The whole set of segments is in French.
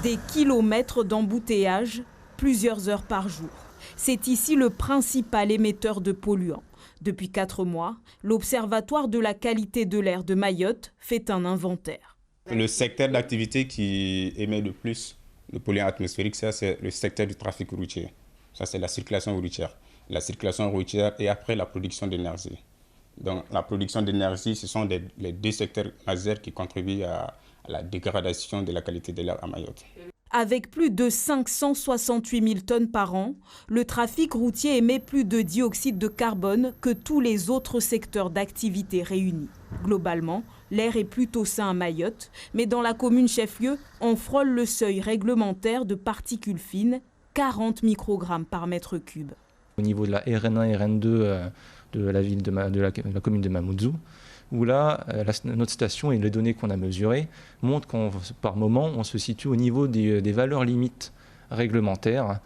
Des kilomètres d'embouteillage, plusieurs heures par jour. C'est ici le principal émetteur de polluants. Depuis 4 mois, l'Observatoire de la qualité de l'air de Mayotte fait un inventaire. Le secteur d'activité qui émet le plus de polluants atmosphériques, ça c'est le secteur du trafic routier. Ça c'est la circulation routière. La circulation routière et après la production d'énergie. Donc la production d'énergie, ce sont les 2 secteurs majeurs qui contribuent à la dégradation de la qualité de l'air à Mayotte. Avec plus de 568 000 tonnes par an, le trafic routier émet plus de dioxyde de carbone que tous les autres secteurs d'activité réunis. Globalement, l'air est plutôt sain à Mayotte, mais dans la commune chef-lieu, on frôle le seuil réglementaire de particules fines, 40 microgrammes par mètre cube. Au niveau de la RN1 et RN2 de la ville de la commune de Mamoudzou, où là, notre station et les données qu'on a mesurées montrent qu'en par moment, on se situe au niveau des valeurs limites réglementaires.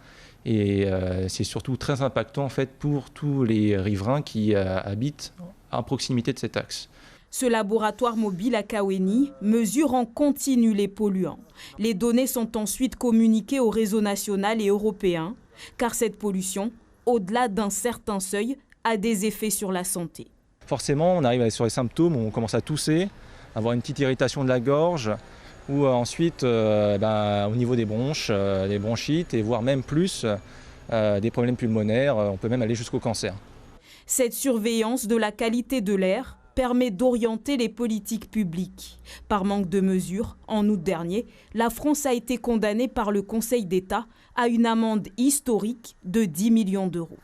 Et c'est surtout très impactant en fait, pour tous les riverains qui habitent à proximité de cet axe. Ce laboratoire mobile à Kaweni mesure en continu les polluants. Les données sont ensuite communiquées au réseau national et européen, car cette pollution, au-delà d'un certain seuil, a des effets sur la santé. Forcément, on arrive sur les symptômes, on commence à tousser, avoir une petite irritation de la gorge, ou ensuite au niveau des bronches, des bronchites, et voire même plus des problèmes pulmonaires, on peut même aller jusqu'au cancer. Cette surveillance de la qualité de l'air permet d'orienter les politiques publiques. Par manque de mesures, en août dernier, la France a été condamnée par le Conseil d'État à une amende historique de 10 millions d'euros.